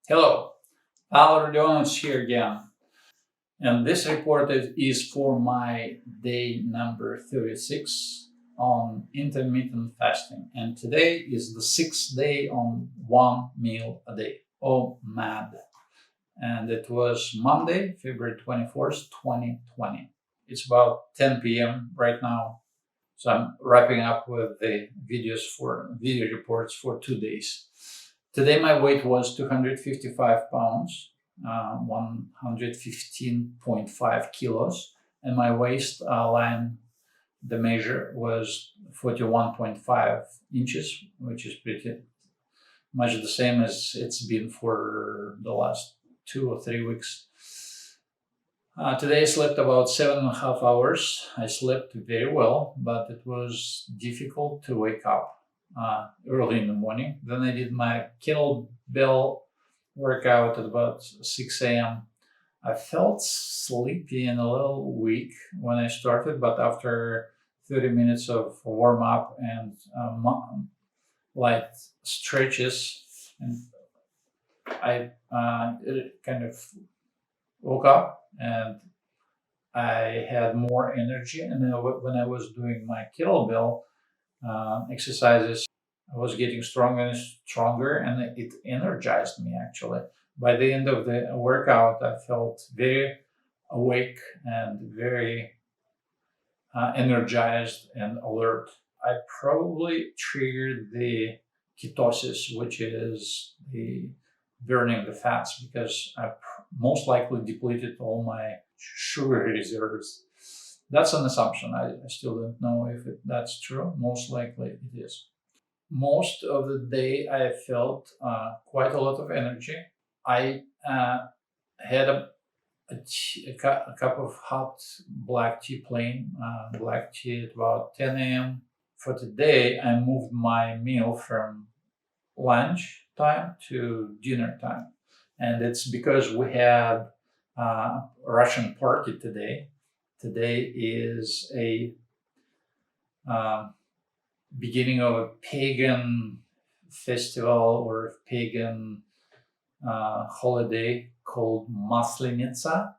Hello, Val Rodionov here again. And this report is for my day number 36 on intermittent fasting. And today is the sixth day on one meal a day, OMAD. And it was Monday, February 24th, 2020. It's about 10 p.m. right now. So I'm wrapping up with the video reports for 2 days. Today my weight was 255 pounds, 115.5 kilos, and my waist line, the measure was 41.5 inches, which is pretty much the same as it's been for the last 2 or 3 weeks. Today I slept about 7.5 hours. I slept very well, but it was difficult to wake up early in the morning. Then I did my kettlebell workout at about 6 a.m. I felt sleepy and a little weak when I started, but after 30 minutes of warm up and light stretches, and I kind of woke up and I had more energy. And then when I was doing my kettlebell exercises, I was getting stronger and stronger, and it energized me actually. By the end of the workout, I felt very awake and very energized and alert. I probably triggered the ketosis, which is the burning the fats, because I most likely depleted all my sugar reserves. That's an assumption. I still don't know if that's true. Most likely it is. Most of the day I felt quite a lot of energy. I had a cup of hot black tea, plain black tea at about 10 a.m. For today, I moved my meal from lunch time to dinner time. And it's because we had a Russian party today. Today is a beginning of a pagan festival or pagan holiday called Maslenitsa.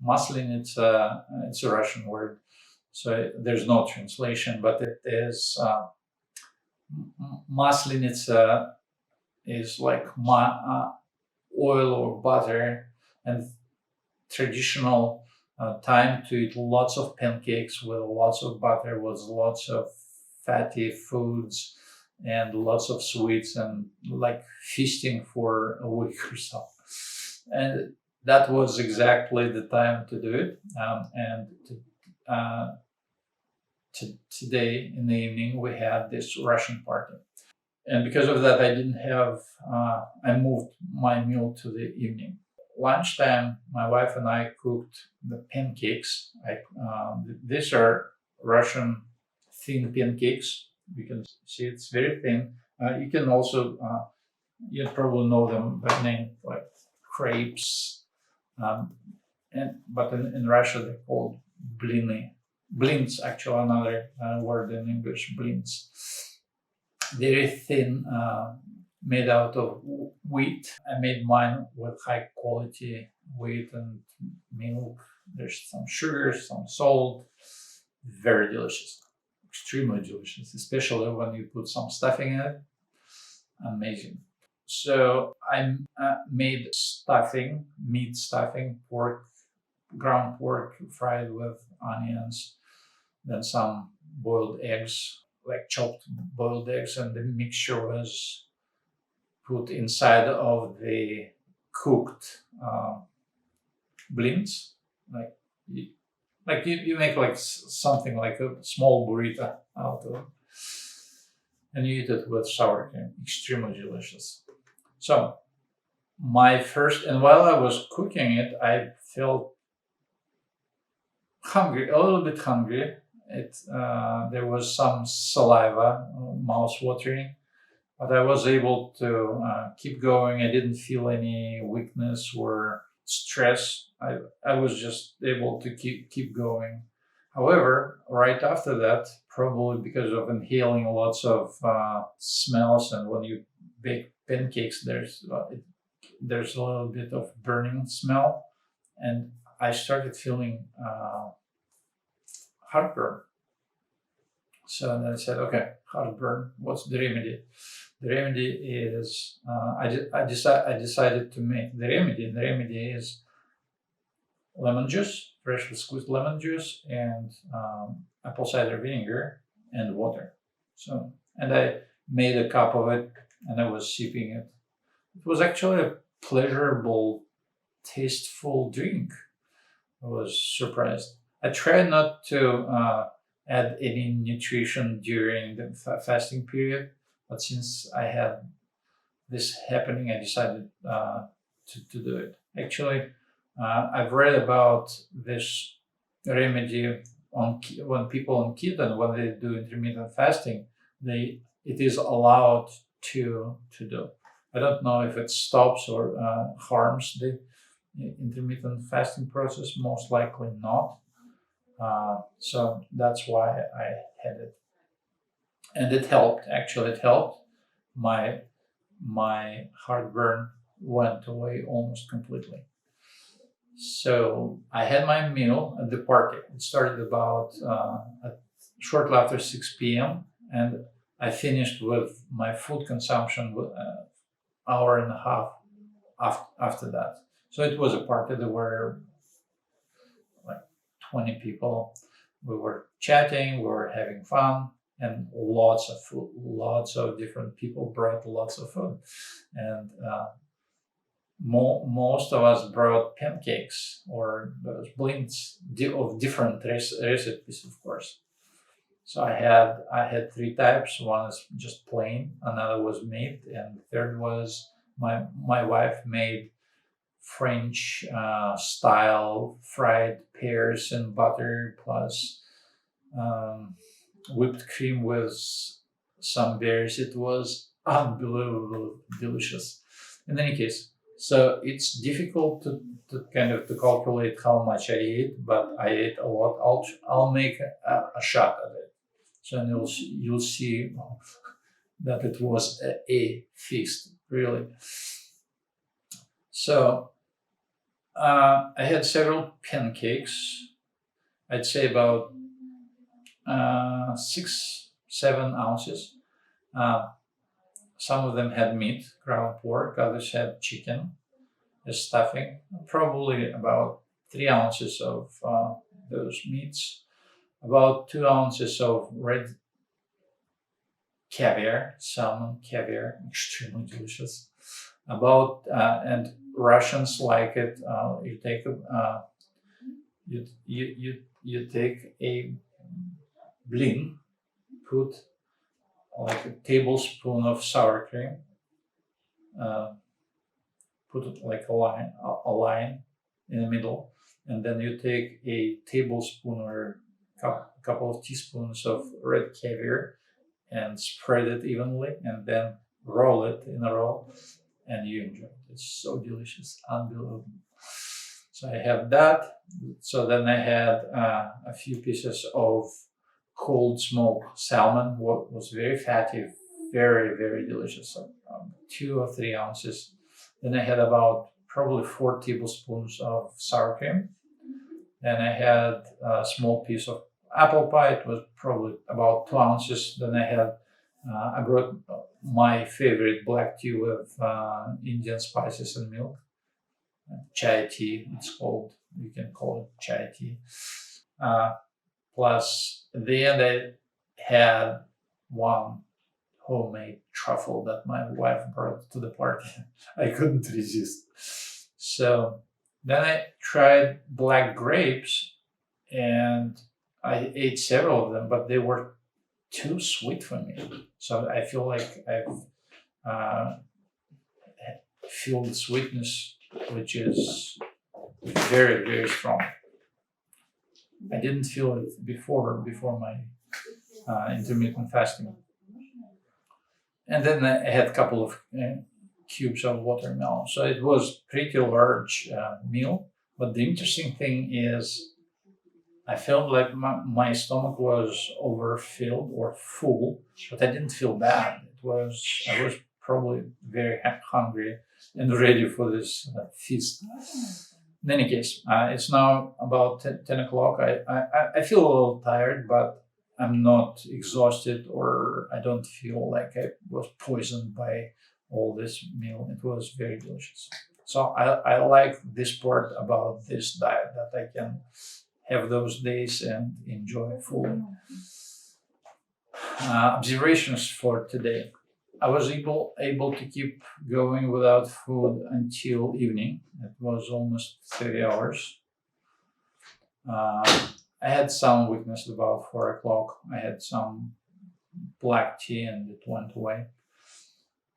Maslenitsa, it's a Russian word, so there's no translation, but it is Maslenitsa is like oil or butter, and traditional time to eat lots of pancakes with lots of butter, with lots of fatty foods and lots of sweets, and like feasting for a week or so. And that was exactly the time to do it. Today in the evening, we had this Russian party. And because of that, I moved my meal to the evening. Lunchtime, my wife and I cooked the pancakes. These are Russian thin pancakes. You can see it's very thin. You can also, you probably know them by name like crepes. But in Russia, they're called blini. Blins, actually, another word in English, blins. Very thin, made out of wheat. I made mine with high quality wheat and milk. There's some sugar, some salt. Very delicious, extremely delicious, especially when you put some stuffing in it. Amazing. So I made stuffing, meat stuffing, ground pork fried with onions, then some boiled eggs, like chopped boiled eggs, and the mixture was put inside of the cooked blins. You make like something like a small burrito out of it, and you eat it with sour cream. Extremely delicious. So and while I was cooking it, I felt hungry, a little bit hungry. There was some saliva, mouth watering, but I was able to keep going. I didn't feel any weakness or stress. I was just able to keep going. However, right after that, probably because of inhaling lots of smells, and when you bake pancakes, there's there's a little bit of burning smell, and I started feeling heartburn. So then I said, okay, heartburn. What's the remedy? The remedy is I decided to make the remedy. And the remedy is lemon juice, freshly squeezed lemon juice, and apple cider vinegar and water. So, and I made a cup of it, and I was sipping it. It was actually a pleasurable, tasteful drink. I was surprised. I tried not to add any nutrition during the fasting period, but since I had this happening, I decided to do it. Actually, I've read about this remedy when people on keto, when they do intermittent fasting, it is allowed to do. I don't know if it stops or harms the intermittent fasting process. Most likely not. So that's why I had it, and it helped. Actually, it helped. My heartburn went away almost completely. So I had my meal at the party. It started about shortly after 6 p.m. and I finished with my food consumption hour and a half after that. So it was a party. There were like 20 people. We were chatting, we were having fun, and lots of food. Lots of different people brought lots of food, and most of us brought pancakes or those blins of different recipes, of course. So I had three types. One is just plain, another was made, and the third was my wife made French style fried pears and butter plus whipped cream with some berries. It was unbelievably delicious. In any case, so it's difficult to kind of to calculate how much I ate, but I ate a lot. I'll make a shot at it, so and you'll see that it was a feast, really. So I had several pancakes. I'd say about 6-7 ounces. Some of them had meat, ground pork. Others had chicken as stuffing. Probably about 3 ounces of those meats. About 2 ounces of red caviar, salmon caviar, extremely delicious. About and Russians like it. You take you take a blin, put like a tablespoon of sour cream, put it like a line in the middle, and then you take a tablespoon or a couple of teaspoons of red caviar and spread it evenly, and then roll it in a roll, and you enjoy it. It's so delicious, unbelievable. So I have that. So then I had a few pieces of cold smoked salmon. What was very fatty, very very delicious. So, 2 or 3 ounces. Then I had about probably 4 tablespoons of sour cream. Then I had a small piece of apple pie. It was probably about 2 ounces. Then I brought my favorite black tea with Indian spices and milk. Chai tea, it's called. You can call it chai tea. Plus, at the end, I had one homemade truffle that my wife brought to the party. I couldn't resist. So then I tried black grapes, and I ate several of them, but they were too sweet for me. So I feel like I've feel the sweetness, which is very very strong. I didn't feel it before my intermittent fasting. And then I had a couple of cubes of watermelon. So it was pretty large meal. But the interesting thing is, I felt like my stomach was overfilled or full, but I didn't feel bad. I was probably very hungry, and ready for this feast. In any case, it's now about 10 o'clock. I feel a little tired, but I'm not exhausted, or I don't feel like I was poisoned by all this meal. It was very delicious. So I like this part about this diet, that I can have those days and enjoy fully. Observations for today. I was able to keep going without food until evening. It was almost 30 hours. I had some weakness about 4 o'clock. I had some black tea and it went away.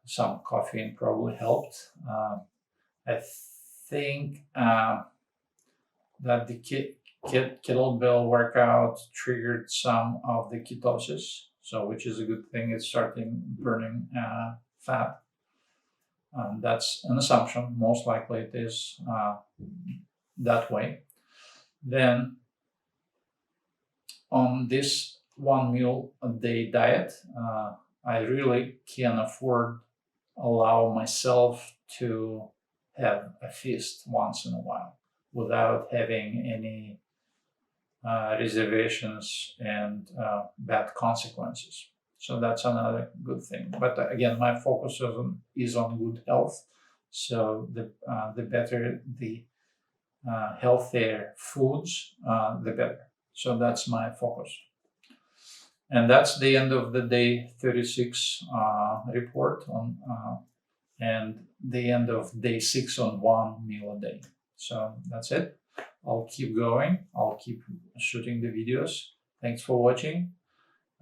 Some caffeine probably helped. I think that the kettlebell workout triggered some of the ketosis, so which is a good thing. It's starting burning fat. That's an assumption. Most likely it is that way. Then on this one meal a day diet, I really can afford allow myself to have a feast once in a while without having any reservations and bad consequences. So that's another good thing. But again, my focus is on good health. So the better the healthier foods, the better. So that's my focus. And that's the end of the day 36 report on, and the end of day 6 on one meal a day. So that's it. I'll keep going. I'll keep shooting the videos. Thanks for watching.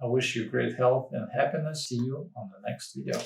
I wish you great health and happiness. See you on the next video.